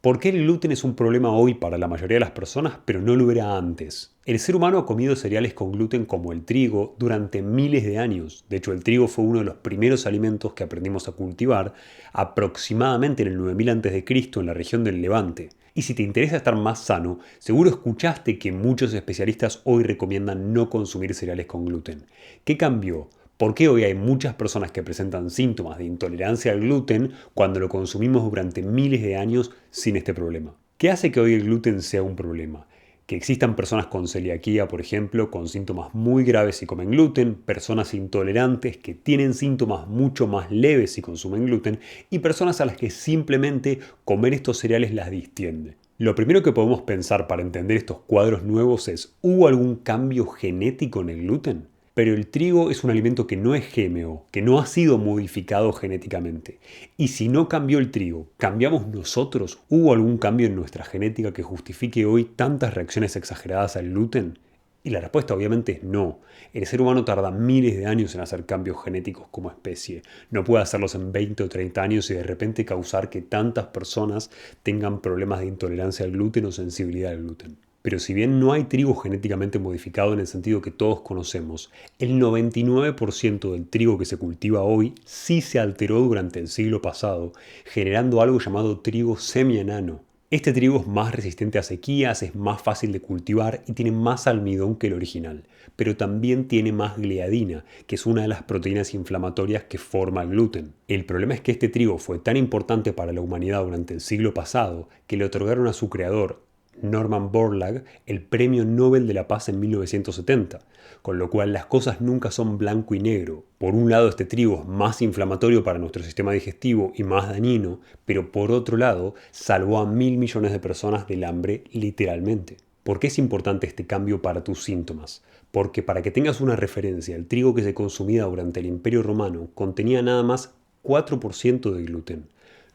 ¿Por qué el gluten es un problema hoy para la mayoría de las personas, pero no lo era antes? El ser humano ha comido cereales con gluten como el trigo durante miles de años. De hecho, el trigo fue uno de los primeros alimentos que aprendimos a cultivar aproximadamente en el 9000 a.C. en la región del Levante. Y si te interesa estar más sano, seguro escuchaste que muchos especialistas hoy recomiendan no consumir cereales con gluten. ¿Qué cambió? ¿Por qué hoy hay muchas personas que presentan síntomas de intolerancia al gluten cuando lo consumimos durante miles de años sin este problema? ¿Qué hace que hoy el gluten sea un problema? Que existan personas con celiaquía, por ejemplo, con síntomas muy graves si comen gluten, personas intolerantes que tienen síntomas mucho más leves si consumen gluten y personas a las que simplemente comer estos cereales las distiende. Lo primero que podemos pensar para entender estos cuadros nuevos es, ¿hubo algún cambio genético en el gluten? Pero el trigo es un alimento que no es GMO, que no ha sido modificado genéticamente. Y si no cambió el trigo, ¿cambiamos nosotros? ¿Hubo algún cambio en nuestra genética que justifique hoy tantas reacciones exageradas al gluten? Y la respuesta obviamente es no. El ser humano tarda miles de años en hacer cambios genéticos como especie. No puede hacerlos en 20 o 30 años y de repente causar que tantas personas tengan problemas de intolerancia al gluten o sensibilidad al gluten. Pero si bien no hay trigo genéticamente modificado en el sentido que todos conocemos, el 99% del trigo que se cultiva hoy sí se alteró durante el siglo pasado, generando algo llamado trigo semienano. Este trigo es más resistente a sequías, es más fácil de cultivar y tiene más almidón que el original, pero también tiene más gliadina, que es una de las proteínas inflamatorias que forma el gluten. El problema es que este trigo fue tan importante para la humanidad durante el siglo pasado que le otorgaron a su creador, Norman Borlaug, el Premio Nobel de la Paz en 1970, con lo cual las cosas nunca son blanco y negro. Por un lado, este trigo es más inflamatorio para nuestro sistema digestivo y más dañino, pero por otro lado, salvó a 1.000 millones de personas del hambre literalmente. ¿Por qué es importante este cambio para tus síntomas? Porque para que tengas una referencia, el trigo que se consumía durante el Imperio Romano contenía nada más 4% de gluten.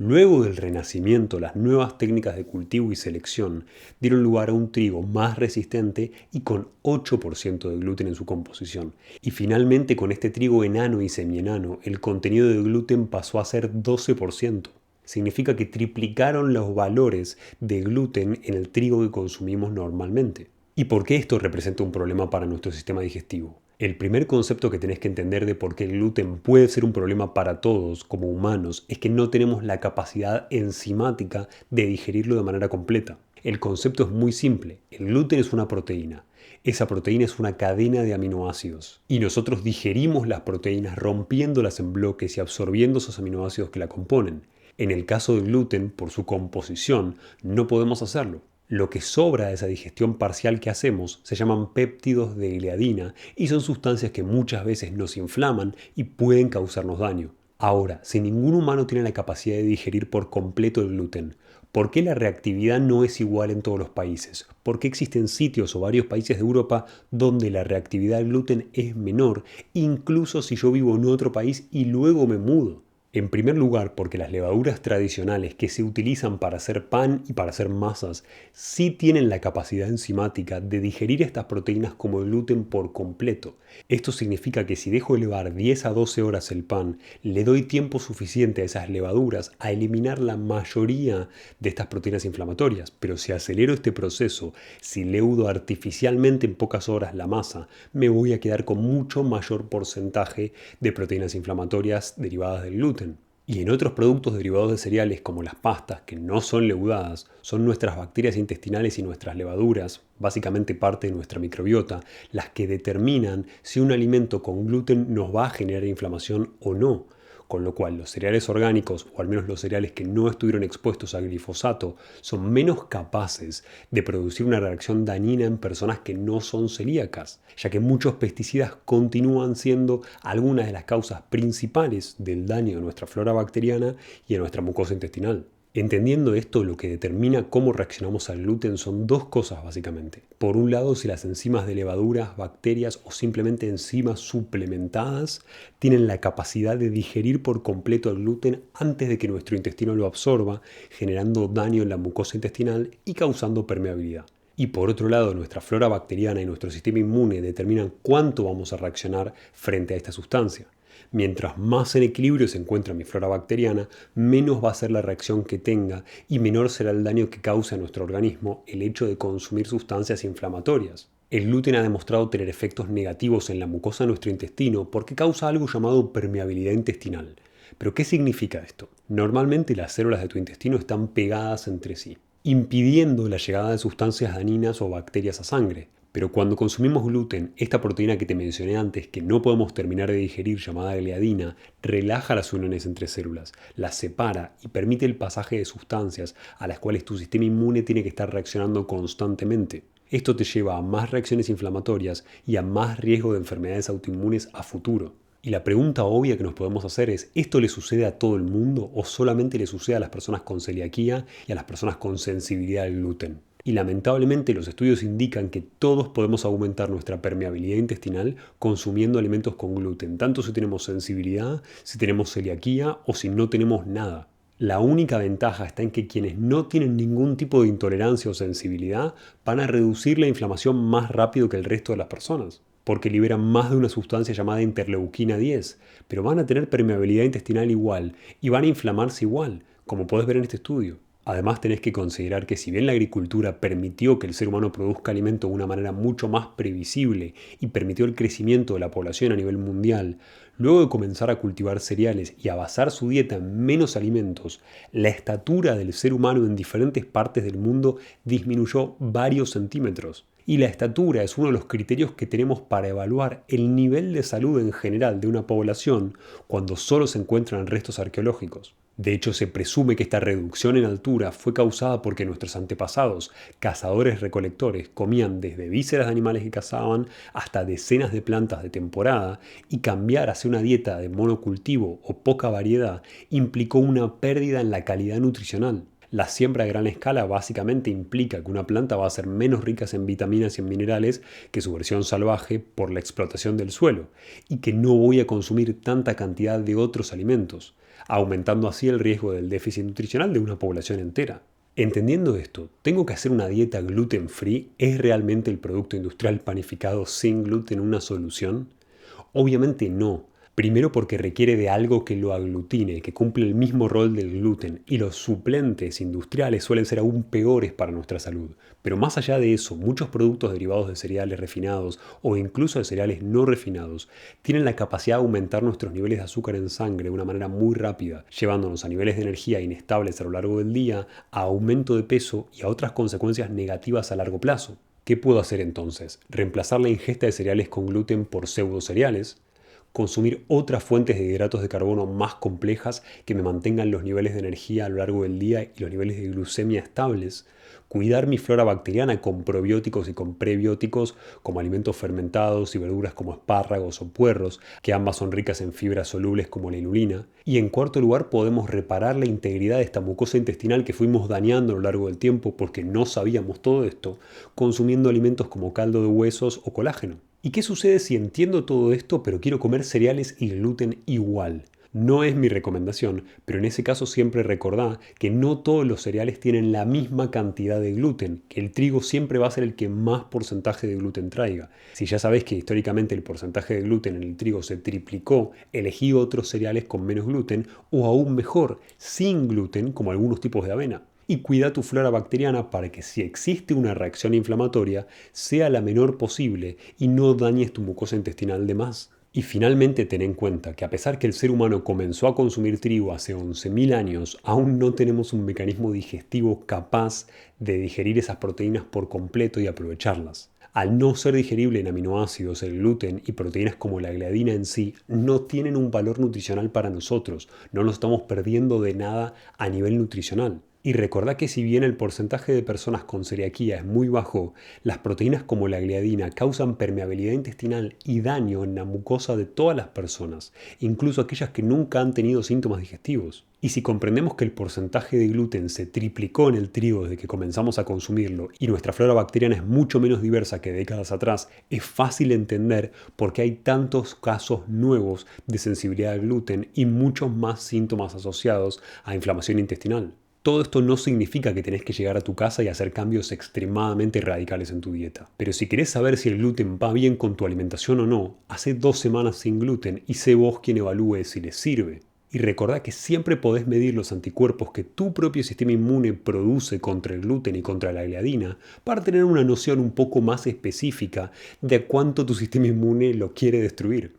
Luego del Renacimiento, las nuevas técnicas de cultivo y selección dieron lugar a un trigo más resistente y con 8% de gluten en su composición. Y finalmente, con este trigo enano y semienano, el contenido de gluten pasó a ser 12%. Significa que triplicaron los valores de gluten en el trigo que consumimos normalmente. ¿Y por qué esto representa un problema para nuestro sistema digestivo? El primer concepto que tenés que entender de por qué el gluten puede ser un problema para todos como humanos es que no tenemos la capacidad enzimática de digerirlo de manera completa. El concepto es muy simple. El gluten es una proteína. Esa proteína es una cadena de aminoácidos. Y nosotros digerimos las proteínas rompiéndolas en bloques y absorbiendo esos aminoácidos que la componen. En el caso del gluten, por su composición, no podemos hacerlo. Lo que sobra de esa digestión parcial que hacemos se llaman péptidos de gliadina y son sustancias que muchas veces nos inflaman y pueden causarnos daño. Ahora, si ningún humano tiene la capacidad de digerir por completo el gluten, ¿por qué la reactividad no es igual en todos los países? ¿Por qué existen sitios o varios países de Europa donde la reactividad al gluten es menor, incluso si yo vivo en otro país y luego me mudo? En primer lugar, porque las levaduras tradicionales que se utilizan para hacer pan y para hacer masas sí tienen la capacidad enzimática de digerir estas proteínas como el gluten por completo. Esto significa que si dejo elevar 10 a 12 horas el pan, le doy tiempo suficiente a esas levaduras a eliminar la mayoría de estas proteínas inflamatorias. Pero si acelero este proceso, si leudo artificialmente en pocas horas la masa, me voy a quedar con mucho mayor porcentaje de proteínas inflamatorias derivadas del gluten. Y en otros productos derivados de cereales como las pastas, que no son leudadas, son nuestras bacterias intestinales y nuestras levaduras, básicamente parte de nuestra microbiota, las que determinan si un alimento con gluten nos va a generar inflamación o no. Con lo cual, los cereales orgánicos, o al menos los cereales que no estuvieron expuestos a glifosato, son menos capaces de producir una reacción dañina en personas que no son celíacas, ya que muchos pesticidas continúan siendo algunas de las causas principales del daño a nuestra flora bacteriana y a nuestra mucosa intestinal. Entendiendo esto, lo que determina cómo reaccionamos al gluten son dos cosas básicamente. Por un lado, si las enzimas de levaduras, bacterias o simplemente enzimas suplementadas tienen la capacidad de digerir por completo el gluten antes de que nuestro intestino lo absorba, generando daño en la mucosa intestinal y causando permeabilidad. Y por otro lado, nuestra flora bacteriana y nuestro sistema inmune determinan cuánto vamos a reaccionar frente a esta sustancia. Mientras más en equilibrio se encuentra mi flora bacteriana, menos va a ser la reacción que tenga y menor será el daño que cause a nuestro organismo el hecho de consumir sustancias inflamatorias. El gluten ha demostrado tener efectos negativos en la mucosa de nuestro intestino porque causa algo llamado permeabilidad intestinal. ¿Pero qué significa esto? Normalmente las células de tu intestino están pegadas entre sí, impidiendo la llegada de sustancias dañinas o bacterias a sangre. Pero cuando consumimos gluten, esta proteína que te mencioné antes, que no podemos terminar de digerir, llamada gliadina, relaja las uniones entre células, las separa y permite el pasaje de sustancias a las cuales tu sistema inmune tiene que estar reaccionando constantemente. Esto te lleva a más reacciones inflamatorias y a más riesgo de enfermedades autoinmunes a futuro. Y la pregunta obvia que nos podemos hacer es, ¿esto le sucede a todo el mundo o solamente le sucede a las personas con celiaquía y a las personas con sensibilidad al gluten? Y lamentablemente los estudios indican que todos podemos aumentar nuestra permeabilidad intestinal consumiendo alimentos con gluten, tanto si tenemos sensibilidad, si tenemos celiaquía o si no tenemos nada. La única ventaja está en que quienes no tienen ningún tipo de intolerancia o sensibilidad van a reducir la inflamación más rápido que el resto de las personas, porque liberan más de una sustancia llamada interleuquina 10, pero van a tener permeabilidad intestinal igual y van a inflamarse igual, como puedes ver en este estudio. Además tenés que considerar que si bien la agricultura permitió que el ser humano produzca alimento de una manera mucho más previsible y permitió el crecimiento de la población a nivel mundial, luego de comenzar a cultivar cereales y a basar su dieta en menos alimentos, la estatura del ser humano en diferentes partes del mundo disminuyó varios centímetros. Y la estatura es uno de los criterios que tenemos para evaluar el nivel de salud en general de una población cuando solo se encuentran restos arqueológicos. De hecho, se presume que esta reducción en altura fue causada porque nuestros antepasados, cazadores-recolectores, comían desde vísceras de animales que cazaban hasta decenas de plantas de temporada, y cambiar hacia una dieta de monocultivo o poca variedad implicó una pérdida en la calidad nutricional. La siembra a gran escala básicamente implica que una planta va a ser menos rica en vitaminas y en minerales que su versión salvaje por la explotación del suelo, y que no voy a consumir tanta cantidad de otros alimentos, aumentando así el riesgo del déficit nutricional de una población entera. Entendiendo esto, ¿tengo que hacer una dieta gluten free? ¿Es realmente el producto industrial panificado sin gluten una solución? Obviamente no. Primero porque requiere de algo que lo aglutine, que cumple el mismo rol del gluten, y los suplentes industriales suelen ser aún peores para nuestra salud. Pero más allá de eso, muchos productos derivados de cereales refinados o incluso de cereales no refinados tienen la capacidad de aumentar nuestros niveles de azúcar en sangre de una manera muy rápida, llevándonos a niveles de energía inestables a lo largo del día, a aumento de peso y a otras consecuencias negativas a largo plazo. ¿Qué puedo hacer entonces? ¿Reemplazar la ingesta de cereales con gluten por pseudocereales? Consumir otras fuentes de hidratos de carbono más complejas que me mantengan los niveles de energía a lo largo del día y los niveles de glucemia estables, cuidar mi flora bacteriana con probióticos y con prebióticos como alimentos fermentados y verduras como espárragos o puerros, que ambas son ricas en fibras solubles como la inulina, y en cuarto lugar podemos reparar la integridad de esta mucosa intestinal que fuimos dañando a lo largo del tiempo porque no sabíamos todo esto, consumiendo alimentos como caldo de huesos o colágeno. ¿Y qué sucede si entiendo todo esto pero quiero comer cereales y gluten igual? No es mi recomendación, pero en ese caso siempre recordá que no todos los cereales tienen la misma cantidad de gluten, que el trigo siempre va a ser el que más porcentaje de gluten traiga. Si ya sabés que históricamente el porcentaje de gluten en el trigo se triplicó, elegí otros cereales con menos gluten o aún mejor, sin gluten como algunos tipos de avena. Y cuida tu flora bacteriana para que si existe una reacción inflamatoria sea la menor posible y no dañes tu mucosa intestinal de más. Y finalmente ten en cuenta que a pesar que el ser humano comenzó a consumir trigo hace 11.000 años, aún no tenemos un mecanismo digestivo capaz de digerir esas proteínas por completo y aprovecharlas. Al no ser digerible en aminoácidos, el gluten y proteínas como la gliadina en sí no tienen un valor nutricional para nosotros, no nos estamos perdiendo de nada a nivel nutricional. Y recordá que si bien el porcentaje de personas con celiaquía es muy bajo, las proteínas como la gliadina causan permeabilidad intestinal y daño en la mucosa de todas las personas, incluso aquellas que nunca han tenido síntomas digestivos. Y si comprendemos que el porcentaje de gluten se triplicó en el trigo desde que comenzamos a consumirlo y nuestra flora bacteriana es mucho menos diversa que décadas atrás, es fácil entender por qué hay tantos casos nuevos de sensibilidad al gluten y muchos más síntomas asociados a inflamación intestinal. Todo esto no significa que tenés que llegar a tu casa y hacer cambios extremadamente radicales en tu dieta. Pero si querés saber si el gluten va bien con tu alimentación o no, hace 2 semanas sin gluten y sé vos quien evalúe si les sirve. Y recordá que siempre podés medir los anticuerpos que tu propio sistema inmune produce contra el gluten y contra la gliadina para tener una noción un poco más específica de cuánto tu sistema inmune lo quiere destruir.